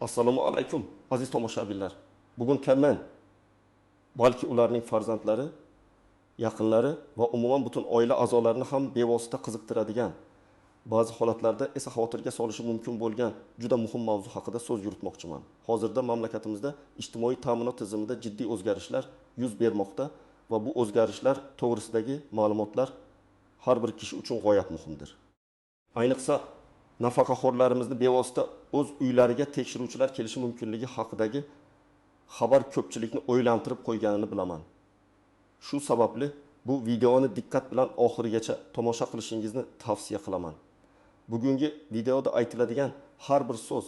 Assalomu alaykum aziz tomoshabinlar. Bugun kamman balki ularning farzandlari, yaqinlari va umuman butun oila a'zolarini ham bevosita qiziqtiradigan, ba'zi holatlarda esa xavotirga solishi mumkin bo'lgan juda muhim mavzu haqida so'z yuritmoqchiman. Hozirda mamlakatimizda ijtimoiy ta'minot tizimida jiddiy o'zgarishlar yuz bermoqda va bu o'zgarishlar to'g'risidagi ma'lumotlar har bir kishi uchun g'oyat muhimdir. Ayniqsa nafaqaxo'rlarimizni bevosita o'z uylariga tekshiruvchilar kelishi mumkinligi haqidagi xabar ko'pchilikni o'ylantirib qo'yganini bilaman. Shu sababli bu videoni diqqat bilan oxirigacha tomosha qilishingizni tavsiya qilaman. Bugungi videoda aytiladigan har bir so'z,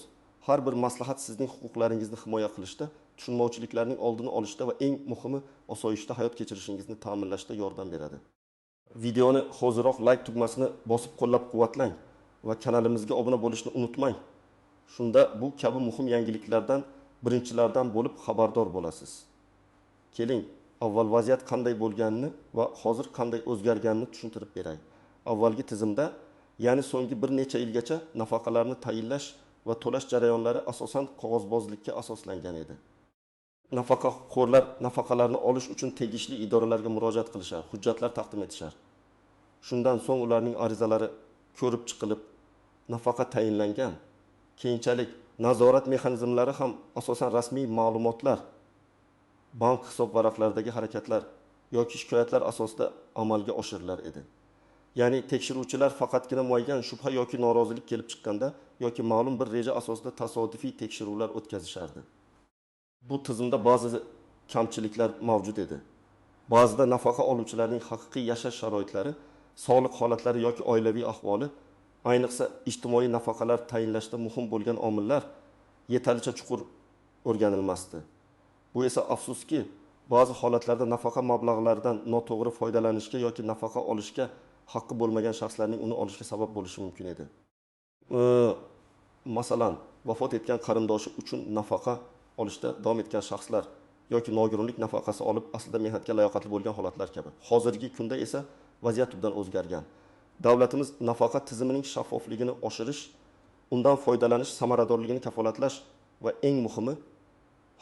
har bir maslahat sizning huquqlaringizni himoya qilishda, tushunmovchiliklarning oldini olishda va eng muhimi osoyishta hayot kechirishingizni ta'minlashda yordam beradi. Videoni hoziroq like tugmasini bosib qo'llab-quvvatlang va kanalimizga obuna bo'lishni unutmang. Shunda bu kabi muhim yangiliklardan birinchilardan bo'lib xabardor bo'lasiz. Keling, avval vaziyat qanday bo'lganini va hozir qanday o'zgarganini tushuntirib beray. Avvalgi tizimda, ya'ni so'nggi bir necha yilgacha nafaqalarni tayinlash va to'lash jarayonlari asosan qog'ozbozlikka asoslangan edi. Nafaqaxo'rlar nafaqalarni olish uchun tegishli idoralarga murojaat qilishar, hujjatlar taqdim etishar. Shundan so'ng ularning arizalari ko'rib chiqilib, nafaqa tayinlangan. Keyinchalik nazorat mexanizmlari ham asosan rasmiy ma'lumotlar, bank hisob varaqlaridagi harakatlar yoki shikoyatlar asosida amalga oshirilar edi. Ya'ni tekshiruvchilar faqatgina muayyan shubha yoki norozilik kelib chiqqanda yoki ma'lum bir reja asosida tasodifiy tekshiruvlar o'tkazishardi. Bu tizimda ba'zi kamchiliklar mavjud edi. Ba'zida nafaqa oluvchilarning haqiqiy yashash sharoitlari, sog'liq holatlari yoki oilaviy ahvoli, ayniqsa ijtimoiy nafaqalar tayinlashda muhim bo'lgan omillar yetarlicha chuqur o'rganilmasdi. Bu esa afsuski, ba'zi holatlarda nafaqa mablag'laridan noto'g'ri foydalanishga yoki nafaqa olishga haqqi bo'lmagan shaxslarning uni olishga sabab bo'lishi mumkin edi. Masalan, vafot etgan qarindoshi uchun nafaqa olishda davom etgan shaxslar yoki nogironlik nafaqasi olib aslida mehnatga layoqatli bo'lgan holatlar kabi. Hozirgi kunda esa vaziyat tubdan o'zgargan. Davlatimiz nafaqa tizimining shaffofligini oshirish, undan foydalanish samaradorligini kafolatlash va eng muhimi,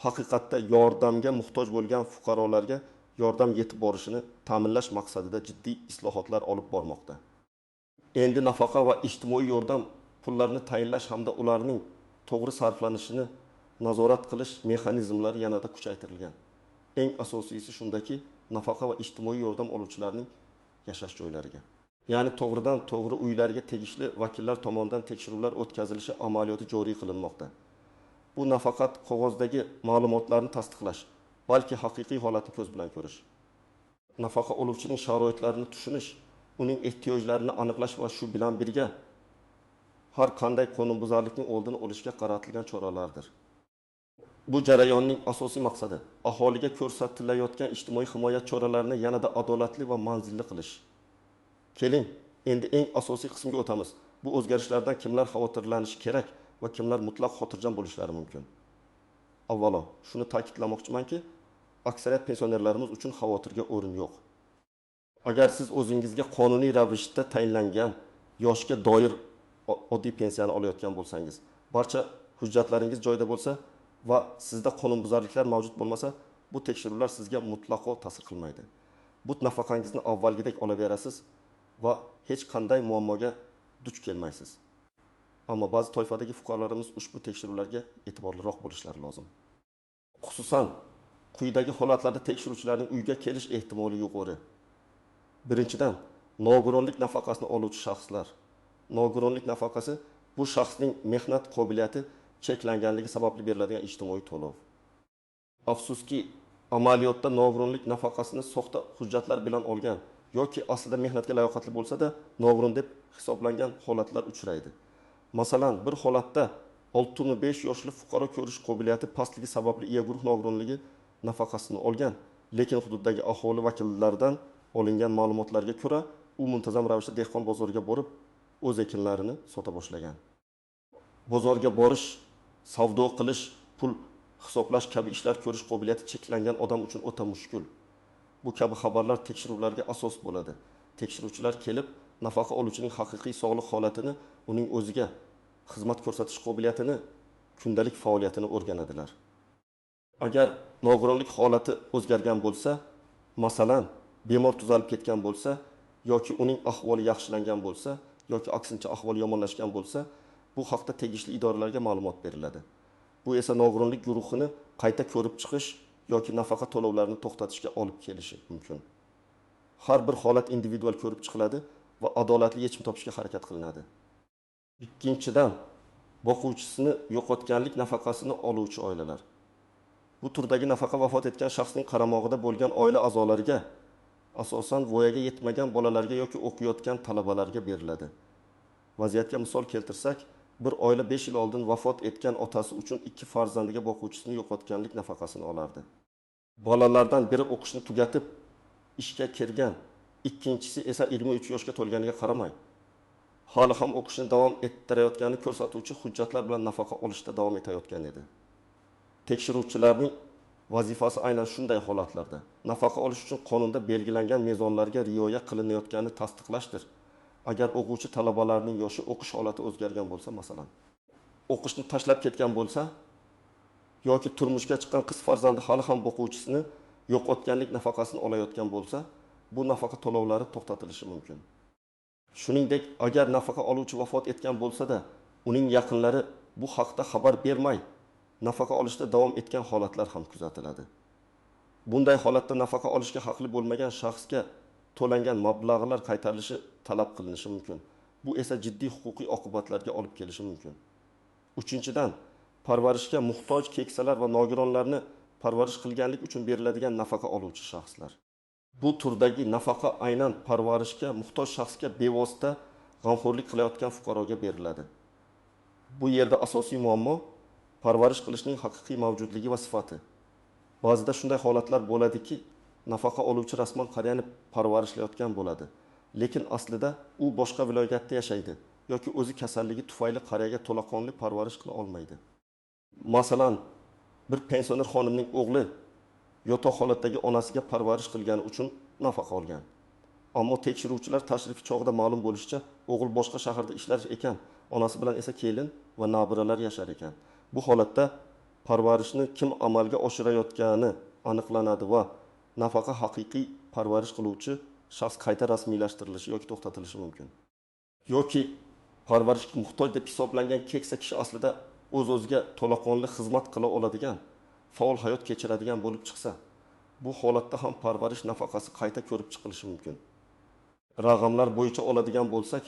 haqiqatda yordamga muhtoj bo'lgan fuqarolarga yordam yetib borishini ta'minlash maqsadida jiddiy islohotlar olib bormoqda. Endi nafaqa va ijtimoiy yordam pullarini tayinlash hamda ularning to'g'ri sarflanishini nazorat qilish mexanizmlari yanada kuchaytirilgan. Eng asosiysi shundaki, nafaqa va ijtimoiy yordam oluvchilarning yashash joylariga, ya'ni to'g'ridan to'g'ri uylariga tegishli vakillar tomonidan tekshiruvlar o'tkazilishi amaliyoti joriy qilinmoqda. Bu nafaqat qog'ozdagi ma'lumotlarni tasdiqlash, balki haqiqiy holatni ko'z bilan ko'rish. Nafaqa oluvchining sharoitlarini tushunish, uning ehtiyojlarini aniqlash va shu bilan birga har qanday qonunbuzarlikning oldini olishga qaratilgan choralardir. Bu jarayonning asosiy maqsadi aholiga ko'rsatilayotgan ijtimoiy himoya choralarini yanada adolatli va manzilli qilish. Keling, endi eng asosiy qismga o'tamiz. Bu o'zgarishlardan kimlar xavotirlanishi kerak va kimlar mutlaq xotirjam bo'lishlari mumkin? Avvalo, shuni ta'kidlamoqchimanki, aksariyat pensionerlarimiz uchun xavotirga o'rin yo'q. Agar siz o'zingizga qonuniy ravishda tayinlangan yoshga doir oddiy pensiyani olayotgan bo'lsangiz, barcha hujjatlaringiz joyida bo'lsa va sizda qonunbuzarliklar mavjud bo'lmasa, bu tekshiruvlar sizga mutlaqo ta'sir qilmaydi. Bu nafaqangizni avvalgidek olaverasiz va hech qanday muammoga duch kelmaysiz. Ammo ba'zi toifadagi fuqarolarimiz ushbu tekshiruvlarga e'tiborliroq bo'lishlari lozim. Xususan, quyidagi holatlarda tekshiruvchilarning uyga kelish ehtimoli yuqori. Birinchidan, nogironlik nafaqasini oluvchi shaxslar. Nogironlik nafaqasi bu shaxsning mehnat qobiliyati cheklanganligi sababli beriladigan ijtimoiy to'lov. Afsuski, amaliyotda nogironlik nafaqasini soxta hujjatlar bilan olgan yoki aslida mehnatga layoqatli bo'lsa-da, nogiron deb hisoblangan holatlar uchraydi. Masalan, bir holatda 65 yoshli fuqaro ko'rish qobiliyati pastligi sababli iya guruh nogironligi nafaqasini olgan, lekin hududdagi aholi vakillaridan olingan ma'lumotlarga ko'ra, u muntazam ravishda dehqon bozoriga borib, o'z ekinlarini sota boshlagan. Bozorga borish, savdo qilish, pul hisoblash kabi ishlar ko'rish qobiliyati cheklangan odam uchun o'ta mushkul. Bu kabi xabarlar tekshiruvlarga asos bo'ladi. Tekshiruvchilar kelib, nafaqa oluvchining haqiqiy sog'liq holatini, uning o'ziga xizmat ko'rsatish qobiliyatini kundalik faoliyatini o'rganadilar. Agar nogironlik holati o'zgargan bo'lsa, masalan, bemor tuzalib ketgan bo'lsa yoki uning ahvoli yaxshilangan bo'lsa yoki aksincha ahvoli yomonlashgan bo'lsa, bu haqda tegishli idoralarga ma'lumot beriladi. Bu esa nogironlik guruhini qayta ko'rib chiqish yoki nafaqa to'lovlarini to'xtatishga olib kelishi mumkin. Har bir holat individual ko'rib chiqiladi va adolatli yechim topishga harakat qilinadi. Ikkinchidan, boquvchisini yo'qotganlik nafaqasini oluvchi oilalar. Bu turdagi nafaqa vafot etgan shaxsning qaramog'ida bo'lgan oila a'zolariga, asosan voyaga yetmagan bolalarga yoki o'qiyotgan talabalarga beriladi. Vaziyatga misol keltirsak, bir oila 5 yil oldin vafot etgan otasi uchun 2 farzandiga boquvchisini yo'qotganlik nafaqasini olardi. Bolalardan biri o'qishni tugatib ishga kirgan, ikkinchisi esa 23 yoshga to'lganiga qaramay, hali ham o'qishni davom ettirayotganini ko'rsatuvchi hujjatlar bilan nafaqa olishda davom etayotgan edi. Tekshiruvchilarning vazifasi aynan shunday holatlarda nafaqa olish uchun qonunda belgilangan mezonlarga rioya qilinayotganini tasdiqlashdir. Agar o'quvchi talabalarning yoshi o'qish holati o'zgargan bo'lsa, masalan, o'qishni tashlab ketgan bo'lsa yoki turmushga chiqqan qiz farzandi hali ham o'quvchisini yo'qotganlik nafaqasini olayotgan bo'lsa, bu nafaqa to'lovlari to'xtatilishi mumkin. Shuningdek, agar nafaqa oluvchi vafot etgan bo'lsa-da, uning yaqinlari bu haqda xabar bermay, nafaqa olishda davom etgan holatlar ham kuzatiladi. Bunday holatda nafaqa olishga haqli bo'lmagan shaxsga to'langan mablag'lar qaytarilishi talab qilinishi mumkin. Bu esa jiddiy huquqiy oqibatlarga olib kelishi mumkin. Uchinchidan, parvarishga muhtoj keksalar va nogironlarni parvarish qilganlik uchun beriladigan nafaqa oluvchi shaxslar. Bu turdagi nafaqa aynan parvarishga muhtoj shaxsga bevosita g'amxo'rlik qilayotgan fuqaroga beriladi. Bu yerda asosiy muammo parvarish qilishning haqiqiy mavjudligi va sifati. Ba'zida shunday holatlar bo'ladiki, nafaqa oluvchi rasman qariyani parvarishlayotgan bo'ladi, lekin aslida u boshqa viloyatda yashaydi yoki o'zi kasalligi tufayli qariyaga to'laqonli parvarish qila olmaydi. Masalan, bir pensioner xonimning o'g'li yotoq holatdagi onasiga parvarish qilgani uchun nafaqa olgan. Ammo tekshiruvchilar tashrifi chog'ida ma'lum bo'lishicha, o'g'il boshqa shaharda ishlar ekan, onasi bilan esa kelin va nabiralar yashar ekan. Bu holatda parvarishni kim amalga oshirayotgani aniqlanadi va nafaqa haqiqiy parvarish qiluvchi shaxs qayta rasmiylashtirilishi yoki to'xtatilishi mumkin. Yoki parvarishga muhtoj deb hisoblangan keksa kishi aslida o'z-o'ziga to'laqonli xizmat qila oladigan, faol hayot kechiradigan bo'lib chiqsa, bu holatda ham parvarish nafaqasi qayta ko'rib chiqilishi mumkin. Raqamlar bo'yicha oladigan bo'lsak,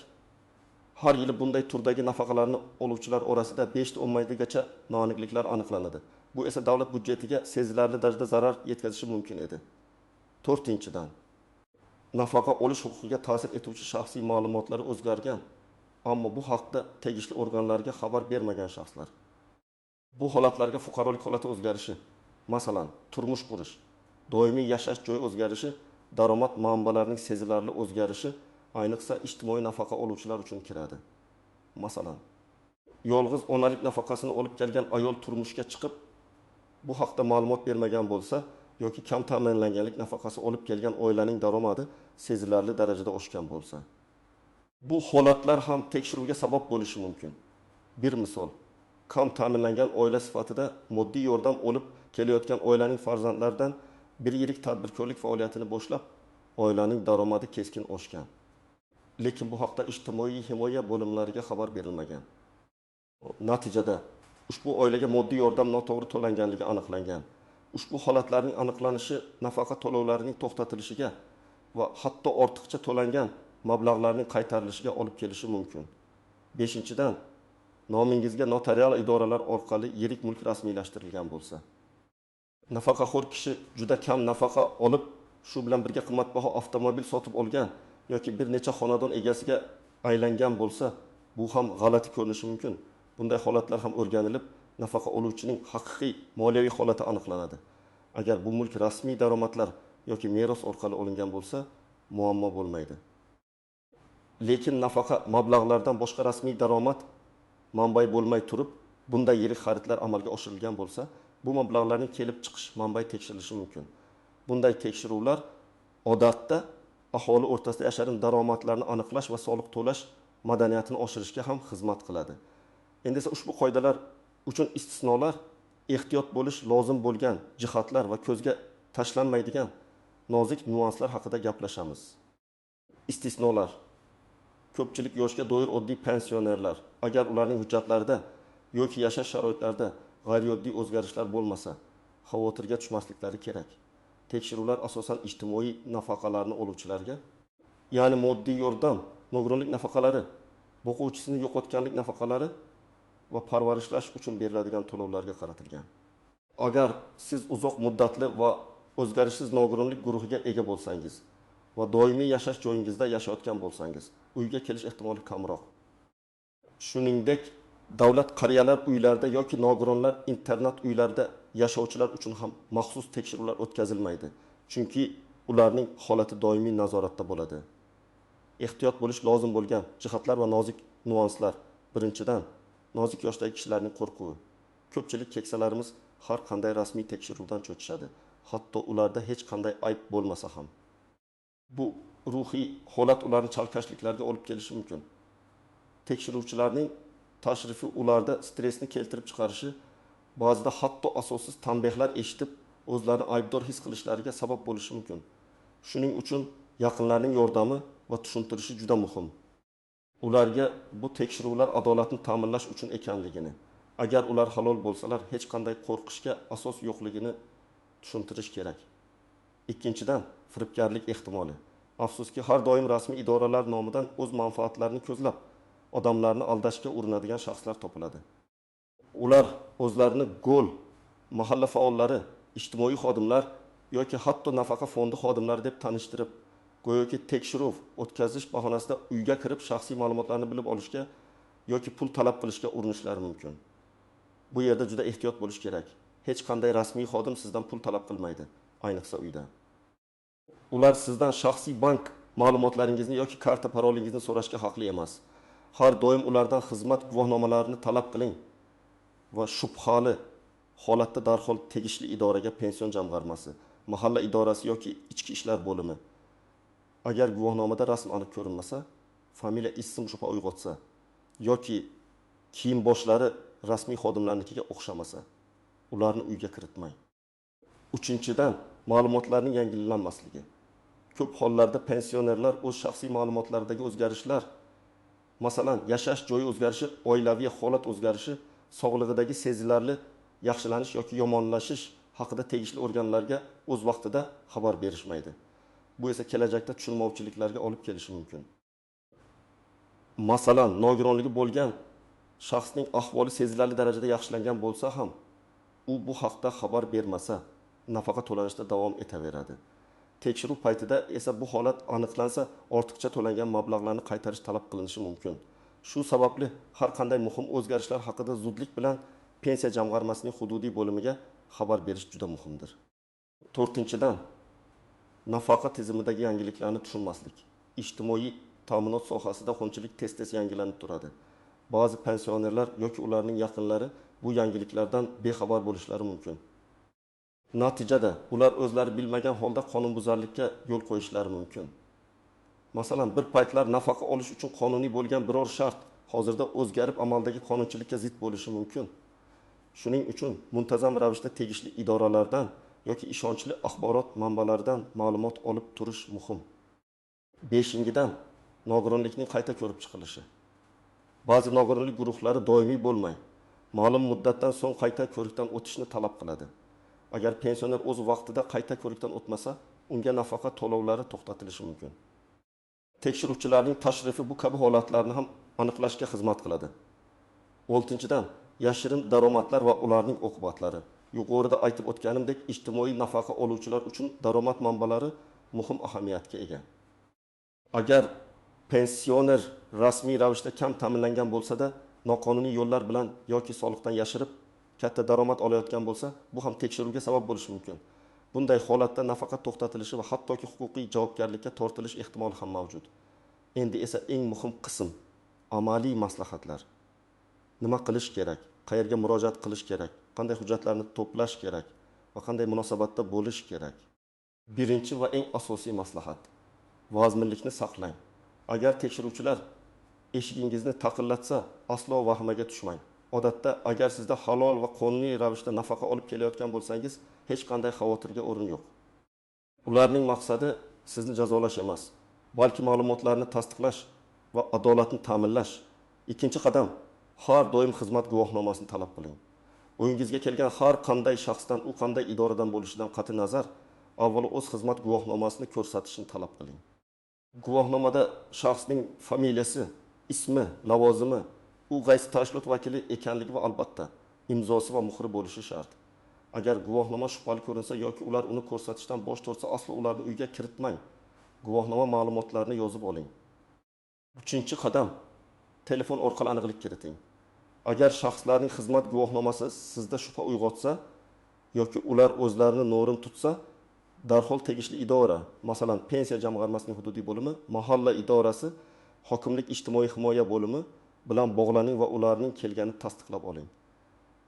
har yili bunday turdagi nafaqalarni oluvchilar orasida 5-10 gacha noaniqliklar aniqlanadi. Bu esa davlat budjetiga sezilarli darajada zarar yetkazishi mumkin edi. 4-dan, nafaqa olish huquqiga ta'sir etuvchi shaxsiy ma'lumotlari o'zgargan, ammo bu haqda tegishli organlarga xabar bermagan shaxslar. Bu holatlarga fuqarolik holati o'zgarishi, masalan, turmush qurish, doimiy yashash joyi o'zgarishi, daromad manbalarining sezilarli o'zgarishi, ayniqsa ijtimoiy nafaqa oluvchilar uchun kiradi. Masalan, yolg'iz onalik nafaqasini olib kelgan ayol turmushga chiqib, bu haqda ma'lumot bermagan bo'lsa yoki kam ta'minlanganlik nafaqasi olib kelgan oilaning daromadi sezilarli darajada oshgan bo'lsa, bu holatlar ham tekshiruvga sabab bo'lishi mumkin. Bir misol, kam ta'minlangan oila sifatida moddiy yordam olib kelayotgan oilaning farzandlaridan bir yillik tadbirkorlik faoliyatini boshlab, oilaning daromadi keskin oshgan. Lekin bu haqda ijtimoiy himoya bo'limlariga xabar berilmagan. Natijada ushbu oilaga moddiy yordam noto'g'ri to'langanligi aniqlangan. Ushbu holatlarning aniqlanishi nafaqa to'lovlarining to'xtatilishiga va hatto ortiqcha to'langan mablag'larning qaytarilishiga olib kelishi mumkin. 5-dan, nomingizga notarial idoralar orqali yirik mulk rasmiylashtirilgan bo'lsa. Nafaqaxo'r kishi juda kam nafaqa olib, shu bilan birga qimmatbaho avtomobil sotib olgan yoki bir necha xonadon egasiga aylangan bo'lsa, bu ham g'alati ko'rinishi mumkin. Bunday holatlar ham o'rganilib, nafaqa oluvchining haqiqiy moliyaviy holati aniqlanadi. Agar bu mulk rasmiy daromadlar yoki meros orqali olingan bo'lsa, muammo bo'lmaydi. Lekin nafaqa mablag'lardan boshqa rasmiy daromad manbai bo'lmay turib, bunday yirik xaridlar amalga oshirilgan bo'lsa, bu mablag'larning kelib chiqish manbai tekshirilishi mumkin. Bunday tekshiruvlar odatda aholi o'rtasida yashirin daromadlarni aniqlash va soliq to'lash madaniyatini oshirishga ham xizmat qiladi. Endi esa ushbu qoidalar uchun istisnolar ehtiyot bo'lish lozim bo'lgan jihatlar va ko'zga tashlanmaydigan nozik nyuanslar haqida gaplashamiz. Istisnolar. Ko'pchilik yoshga doir oddiy pensionerlar, agar ularning hujjatlarida yoki yashash sharoitlarida g'ayrioddiy o'zgarishlar bo'lmasa, xavotirga tushmasliklari kerak. Tekshiruvlar asosan ijtimoiy nafaqalarni oluvchilarga, ya'ni moddiy yordam, nogironlik nafaqalari, boquvchisini yo'qotganlik nafaqalari va parvarishlash uchun beriladigan to'lovlarga qaratilgan. Agar siz uzoq muddatli va o'zgarishsiz nogironlik guruhiga ega bo'lsangiz va doimiy yashash joyingizda yashayotgan bo'lsangiz, uyga kelish ehtimoli kamroq. Shuningdek, davlat qariyalar uylarida yoki nogironlar internat uylarida yashovchilar uchun ham maxsus tekshiruvlar o'tkazilmaydi, chunki ularning holati doimiy nazoratda bo'ladi. Ehtiyot bo'lish lozim bo'lgan jihatlar va nozik nuanslar. Birinchidan, nozik yoshdagi kishilarning qo'rquvi. Ko'pchilik keksalarimiz har qanday rasmiy tekshiruvdan cho'chishadi, hatto ularda hech qanday ayb bo'lmasa ham. Bu ruhiy holat ularni chalkashliklarga olib kelishi mumkin. Tekshiruvchilarning tashrifi ularda stressni keltirib chiqarishi, ba'zida hatto asossiz tanbehlar eshitib, o'zlarini aybdor his qilishlariga sabab bo'lishi mumkin. Shuning uchun yaqinlarning yordami va tushuntirishi juda muhim. Ularga bu tekshiruvlar adolatni ta'minlash uchun ekanligini, agar ular halol bo'lsalar, hech qanday qo'rqishga asos yo'qligini tushuntirish kerak. Ikkinchidan, firibgarlik ehtimoli. Afsuski, har doim rasmiy idoralar nomidan o'z manfaatlarini ko'zlab, odamlarni aldashga urinadigan shaxslar topiladi. Ular o'zlarini go'l, mahalla faollari, ijtimoiy xodimlar yoki hatto nafaqa fondi xodimlari deb tanishtirib, go'yoki tekshiruv o'tkazish bahonasida uyga kirib shaxsiy ma'lumotlarni bilib olishga yoki pul talab qilishga urinishlari mumkin. Bu yerda juda ehtiyot bo'lish kerak. Hech qanday rasmiy xodim sizdan pul talab qilmaydi, ayniqsa uyda. Ular sizdan shaxsiy bank ma'lumotlaringizni yoki karta parolingizni so'rashga haqli emas. Har doim ulardan xizmat guvohnomalarini talab qiling va shubhali holatda darhol tegishli idoraga, pension jamg'armasi, mahalla idorasi yoki ichki ishlar bo'limi, agar guvohnomada rasm aniq ko'rinmasa, familiya ism shubha uyg'otsa yoki kiyim boshlari rasmiy xodimlarnikiga o'xshamasa, ularni uyga kiritmang. Uchinchidan, ma'lumotlarning yangilanmasligi. Ko'p hollarda pensionerlar o'z shaxsiy ma'lumotlaridagi o'zgarishlar, masalan, yashash joyi o'zgarishi, oilaviy holat o'zgarishi, sog'lig'idagi sezilarli yaxshilanish yoki yomonlashish haqida tegishli organlarga o'z vaqtida xabar berishmaydi. Bu esa kelajakda tushunmovchiliklarga olib kelishi mumkin. Masalan, nogironligi bo'lgan shaxsning ahvoli sezilarli darajada yaxshilangan bo'lsa ham, u bu haqda xabar bermasa, nafaqa to'lanishda davom etaveradi. Tekshiruv paytida esa bu holat aniqlansa, ortiqcha to'langan mablag'larni qaytarish talab qilinishi mumkin. Shu sababli har qanday muhim o'zgarishlar haqida zudlik bilan pensiya jamg'armasining hududiy bo'limiga xabar berish juda muhimdir. To'rtinchidan, nafaqa tizimidagi yangiliklarni tushunmaslik. Ijtimoiy ta'minot sohasida xonchilik tez-tez yangilanib turadi. Ba'zi pensionerlar yoki ularning yaqinlari bu yangiliklardan bexabar bo'lishlari mumkin. Natijada ular o'zlari bilmagan holda qonunbuzarlikka yo'l qo'yishlari mumkin. Masalan, bir paytlar nafaqa olish uchun qonuniy bo'lgan biror shart hozirda o'zgarib amaldagi qonunchilikka zid bo'lishi mumkin. Shuning uchun muntazam ravishda tegishli idoralardan yoki ishonchli axborot manbalaridan ma'lumot olib turish muhim. Beshinchidan, nogironlikning qayta ko'rib chiqilishi. Ba'zi nogironlik guruhlari doimiy bo'lmay, ma'lum muddatdan so'ng qayta ko'rikdan o'tishni talab qiladi. Agar pensioner o'z vaqtida qayta ko'rikdan o'tmasa, unga nafaqa to'lovlari to'xtatilishi mumkin. Tekshiruvchilarning tashrifi bu kabi holatlarni ham aniqlashga xizmat qiladi. 6-dan, yashirin daromadlar va ularning oqibatlari. Yuqorida aytib o'tganimdek, ijtimoiy nafaqa oluvchilar uchun daromad manbalari muhim ahamiyatga ega. Agar pensioner rasmiy ravishda kam ta'minlangan bo'lsa-da, noqonuniy yo'llar bilan yoki soliqdan yashirib katta daromad olayotgan bo'lsa, bu ham tekshiruvga sabab bo'lishi mumkin. Bunday holatda nafaqa to'xtatilishi va hattoki huquqiy javobgarlikka tortilish ehtimoli ham mavjud. Endi esa eng muhim qism, amaliy maslahatlar. Nima qilish kerak? Qayerga murojaat qilish kerak? Qanday hujjatlarni to'plash kerak va qanday munosabatda bo'lish kerak? Birinchi va eng asosiy maslahat: vazminlikni saqlang. Agar tekshiruvchilar eshigingizni taqillatsa, aslo vahimaga tushmang. Odatda agar sizda halol va qonuniy ravishda nafaqa olib kelayotgan bo'lsangiz, hech qanday xavotirga o'rin yo'q. Ularning maqsadi sizni jazolash emas, balki ma'lumotlarni tasdiqlash va adolatni ta'minlash. Ikkinchi qadam, har doim xizmat guvohnomasini talab qiling. O'yingizga kelgan har qanday shaxsdan, u qanday idoradan bo'lishidan qat'i nazar, avvalo o'z xizmat guvohnomasini ko'rsatishni talab qiling. Guvohnomada shaxsning familiyasi, ismi, lavozimi, u qaysi tashkilot vakili ekanligi va albatta imzosi va muhri bo'lishi shart. Agar guvohnoma shubhali ko'rinsa yoki ular uni ko'rsatishdan bosh tortsa, aslo ularni uyga kiritmang. Guvohnoma ma'lumotlarini yozib oling. Uchinchi qadam, telefon orqali aniqlik kiriting. Agar shaxslarning xizmat guvohnomasi sizda shubha uyg'otsa yoki ular o'zlarini noo'rin tutsa, darhol tegishli idora, masalan, pensiya jamg'armasining hududiy bo'limi, mahalla idorasi, hokimlik ijtimoiy himoya bo'limi bilan bog'laning va ularning kelganini tasdiqlab oling.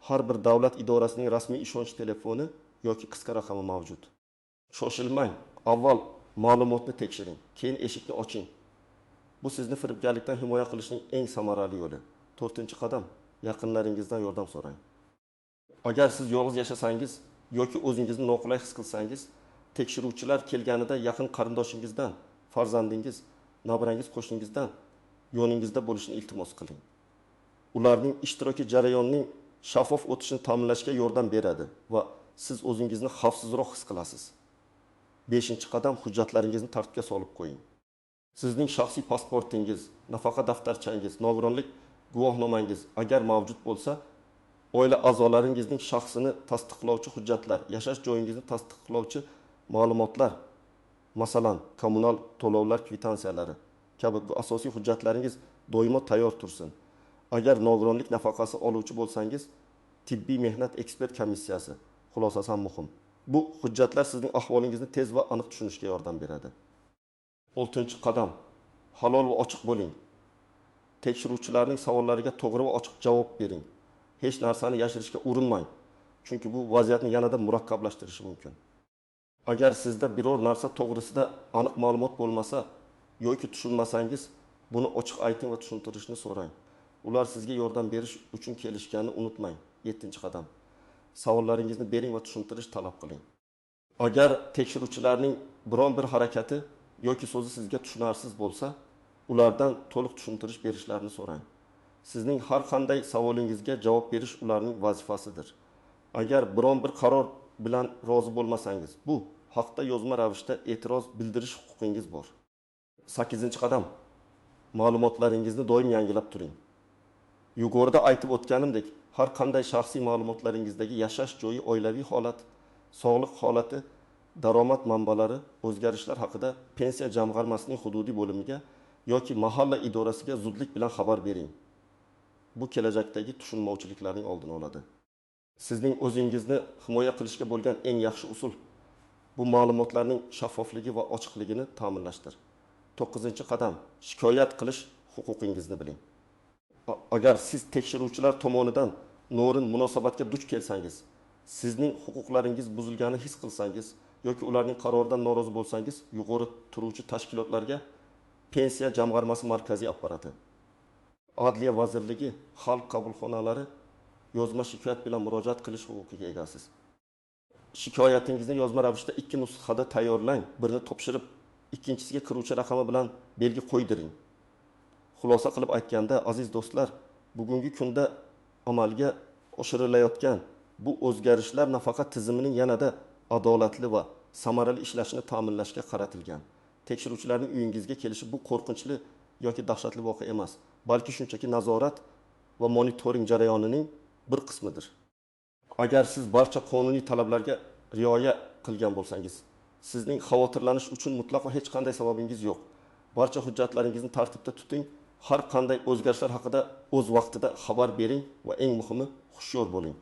Har bir davlat idorasining rasmiy ishonch telefoni yoki qisqa raqami mavjud. Shoshilmang, avval ma'lumotni tekshiring, keyin eshikni oching. Bu sizni firibgarlikdan himoya qilishning eng samarali yo'li. 4-qadam, yaqinlaringizdan yordam so'rang. Agar siz yolg'iz yashasangiz yoki o'zingizni noqulay his qilsangiz, tekshiruvchilar kelganida yaqin qarindoshingizdan, farzandingiz, nabrangiz, qo'shningizdan yoningizda bo'lishini iltimos qiling. Ularning ishtiroki jarayonning shaffof o'tishini ta'minlashga yordam beradi va siz o'zingizni xavfsizroq his qilasiz. 5-qadam, hujjatlaringizni tartibga solib qo'ying. Sizning shaxsiy pasportingiz, nafaqa daftarchangiz, nogironlik guvohnomangiz agar mavjud bo'lsa, oila a'zolaringizning shaxsini tasdiqlovchi hujjatlar, yashash joyingizni tasdiqlovchi ma'lumotlar, masalan, kommunal to'lovlar kvitansiyalari kabi bu asosiy hujjatlaringiz doimo tayyor tursin. Agar nogironlik nafaqasi oluvchi bo'lsangiz, tibbiy mehnat ekspert komissiyasi xulosasi ham muhim. Bu hujjatlar sizning ahvolingizni tez va aniq tushunishga yordam beradi. 6-qadam, halol va ochiq bo'ling. Tekshiruvchilarning savollariga to'g'ri va ochiq javob bering. Hech narsani yashirishga urinmang, chunki bu vaziyatni yanada murakkablashtirishi mumkin. Agar sizda biror narsa to'g'risida aniq ma'lumot bo'lmasa yoki tushunmasangiz, buni ochiq ayting va tushuntirishni so'rang. Ular sizga yordam berish uchun kelishganini unutmang. 7-qadam, savollaringizni bering va tushuntirish talab qiling. Agar tekshiruvchilarning biron bir harakati yoki so'zi sizga tushunarsiz bo'lsa, ulardan to'liq tushuntirish berishlarini so'rang. Sizning har qanday savolingizga javob berish ularning vazifasidir. Agar biron bir qaror bilan rozi bo'lmasangiz, bu haqda yozma ravishda e'tiroz bildirish huquqingiz bor. 8-qadam, ma'lumotlaringizni doim yangilab turing. Yuqorida aytib o'tganimdek, har qanday shaxsiy ma'lumotlaringizdagi yashash joyi, oilaviy holat, sog'liq holati, daromad manbalari, o'zgarishlar haqida pensiya jamg'armasining hududiy bo'limiga yoki mahalla idorasiga zudlik bilan xabar bering. Bu kelajakdagi tushunmovchiliklarning oldini oladi. Sizning o'zingizni himoya qilishga bo'lgan eng yaxshi usul bu ma'lumotlarning shaffofligi va ochiqligini ta'minlashdir. 9-qadam, shikoyat qilish huquqingizni biling. Agar siz tekshiruvchilar tomonidan noo'rin munosabatga duch kelsangiz, sizning huquqlaringiz buzilganini his qilsangiz yoki ularning qaroridan norozi bo'lsangiz, yuqori turuvchi tashkilotlarga pensiya jamg'armasi markaziy apparati, Adliya vazirligi, xalq qabulxonalari yozma shikoyat bilan murojaat qilish huquqiga egasiz. Shikoyatingizni yozma ravishda 2 nusxada tayyorlang, birini topshirib, ikkinchisiga kiruvchi raqami bilan belgi qo'ydiring. Xulosa qilib aytganda, aziz do'stlar, bugungi kunda amalga oshirilayotgan bu o'zgarishlar nafaqa tizimining yanada adolatli va samarali ishlashini ta'minlashga qaratilgan. Tekshiruvchilarning uyingizga kelishi bu qo'rqinchli yoki dahshatli voqea emas, balki shunchaki nazorat va monitoring jarayonining bir qismidir. Agar siz barcha qonuniy talablarga rioya qilgan bo'lsangiz, sizning xavotirlanish uchun mutlaqo hech qanday sababingiz yo'q. Barcha hujjatlaringizni tartibda tuting, har qanday o'zgarishlar haqida o'z vaqtida xabar bering va eng muhimi, hushyor bo'ling.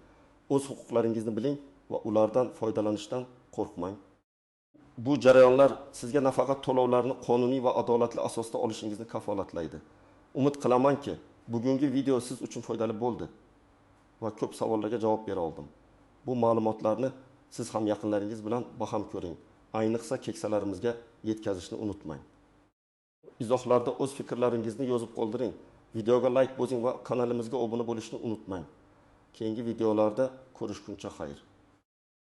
O'z huquqlaringizni biling va ulardan foydalanishdan qo'rqmang. Bu jarayonlar sizga nafaqa to'lovlarini qonuniy va adolatli asosda olishingizni kafolatlaydi. Umid qilamanki, bugungi video siz uchun foydali bo'ldi va ko'p savollarga javob bera oldim. Bu ma'lumotlarni siz ham yaqinlaringiz bilan baham ko'ring. Ayniqsa keksalarimizga yetkazishni unutmang. Izohlarda o'z fikrlaringizni yozib qoldiring. Videoga like bosing va kanalimizga obuna bo'lishni unutmang. Keyingi videolarda ko'rishguncha xayr.